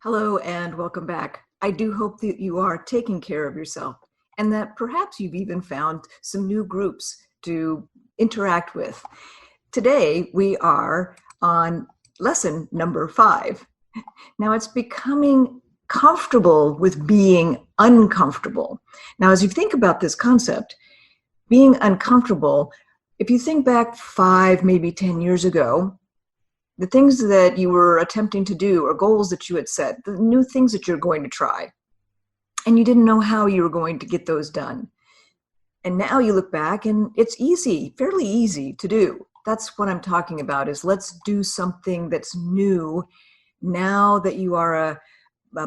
Hello and welcome back. I do hope that you are taking care of yourself and that perhaps you've even found some new groups to interact with. Today we are on lesson number 5. Now it's becoming comfortable with being uncomfortable. Now, as you think about this concept, being uncomfortable, if you think back 5, maybe 10 years ago, the things that you were attempting to do or goals that you had set, the new things that you're going to try, and you didn't know how you were going to get those done. And now you look back and it's easy, fairly easy to do. That's what I'm talking about, is let's do something that's new now that you are a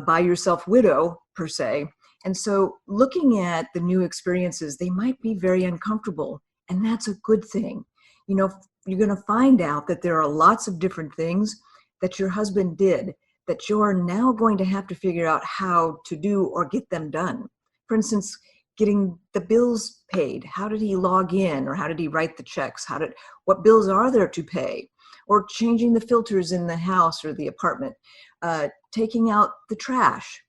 by yourself widow, per se. And so looking at the new experiences, they might be very uncomfortable, and that's a good thing. You know, you're going to find out that there are lots of different things that your husband did that you're now going to have to figure out how to do or get them done. For instance, getting the bills paid. How did he log in, or how did he write the checks? What bills are there to pay? Or changing the filters in the house or the apartment, taking out the trash.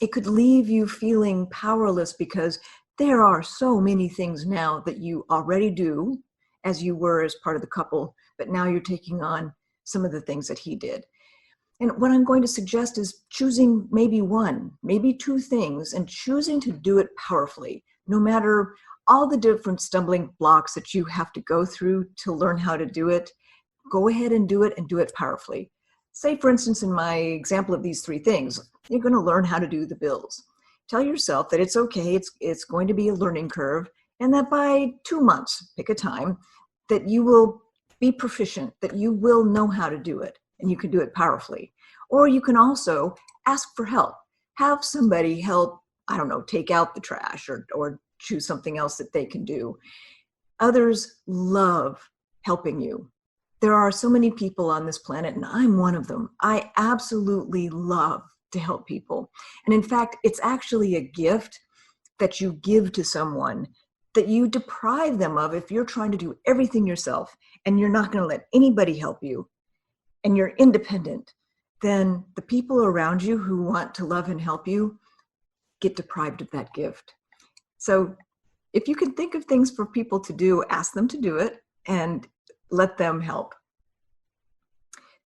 It could leave you feeling powerless because there are so many things now that you already do as you were as part of the couple, but now you're taking on some of the things that he did. And what I'm going to suggest is choosing maybe one, maybe two things, and choosing to do it powerfully, no matter all the different stumbling blocks that you have to go through to learn how to do it. Go ahead and do it powerfully. Say, for instance, in my example of these 3 things, you're going to learn how to do the bills. Tell yourself that it's okay, it's going to be a learning curve, and that by 2 months, pick a time, that you will be proficient, that you will know how to do it, and you can do it powerfully. Or you can also ask for help. Have somebody help, I don't know, take out the trash or choose something else that they can do. Others love helping you. There are so many people on this planet, and I'm one of them. I absolutely love to help people. And in fact, it's actually a gift that you give to someone that you deprive them of if you're trying to do everything yourself and you're not going to let anybody help you and you're independent. Then the people around you who want to love and help you get deprived of that gift. So if you can think of things for people to do, ask them to do it and let them help.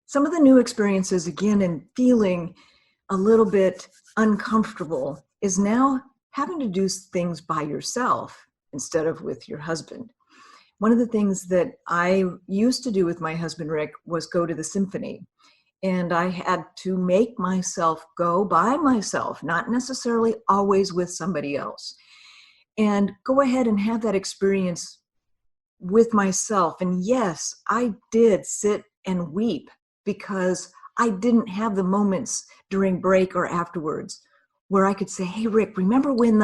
Some of the new experiences, again, in feeling a little bit uncomfortable, is now having to do things by yourself instead of with your husband. One of the things that I used to do with my husband, Rick, was go to the symphony. And I had to make myself go by myself, not necessarily always with somebody else, and go ahead and have that experience with myself. And yes, I did sit and weep because I didn't have the moments during break or afterwards where I could say, hey, Rick, remember when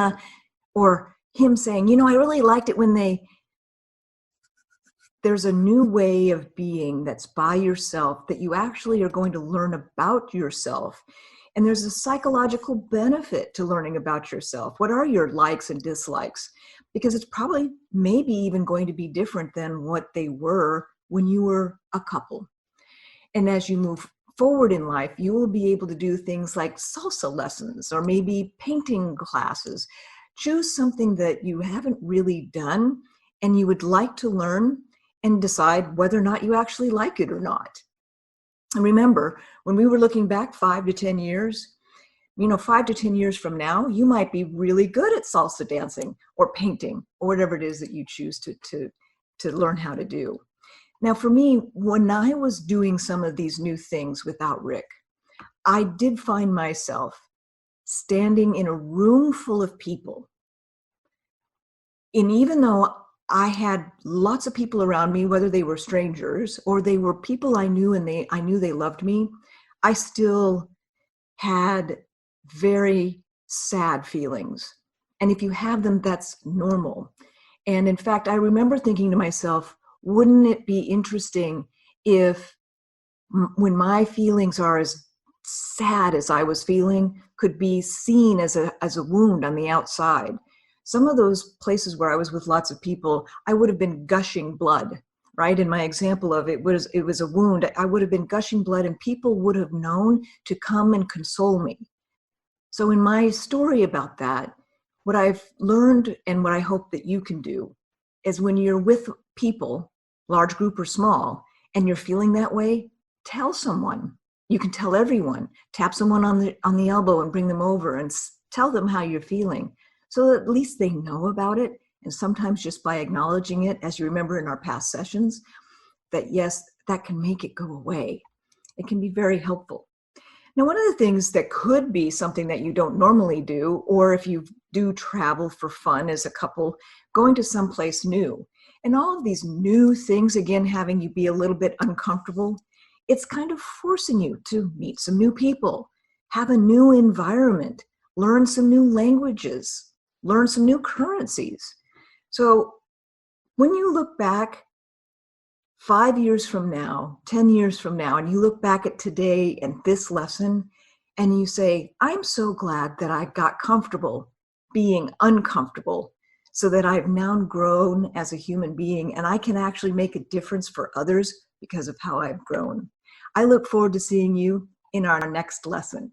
or him saying, you know, I really liked it when there's a new way of being that's by yourself that you actually are going to learn about yourself. And there's a psychological benefit to learning about yourself. What are your likes and dislikes? Because it's probably maybe even going to be different than what they were when you were a couple. And as you move forward in life, you will be able to do things like salsa lessons or maybe painting classes. Choose something that you haven't really done and you would like to learn and decide whether or not you actually like it or not. And remember, when we were looking back 5 to 10 years, 5 to 10 years from now, you might be really good at salsa dancing or painting or whatever it is that you choose to learn how to do. Now, for me, when I was doing some of these new things without Rick, I did find myself standing in a room full of people. And even though I had lots of people around me, whether they were strangers or they were people I knew and I knew they loved me, I still had very sad feelings. And if you have them, that's normal. And in fact, I remember thinking to myself, wouldn't it be interesting if when my feelings are as sad as I was feeling could be seen as a wound on the outside? Some of those places where I was with lots of people, I would have been gushing blood, right? In my example of it was a wound. I would have been gushing blood and people would have known to come and console me. So in my story about that, what I've learned and what I hope that you can do is when you're with people, large group or small, and you're feeling that way, tell someone. You can tell everyone. Tap someone on the elbow and bring them over and tell them how you're feeling, so that at least they know about it. And sometimes just by acknowledging it, as you remember in our past sessions, that yes, that can make it go away. It can be very helpful. Now, one of the things that could be something that you don't normally do, or if you do travel for fun as a couple, going to someplace new, and all of these new things, again, having you be a little bit uncomfortable, it's kind of forcing you to meet some new people, have a new environment, learn some new languages, learn some new currencies. So when you look back 5 years from now, 10 years from now, and you look back at today and this lesson, and you say, I'm so glad that I got comfortable being uncomfortable so that I've now grown as a human being and I can actually make a difference for others because of how I've grown. I look forward to seeing you in our next lesson.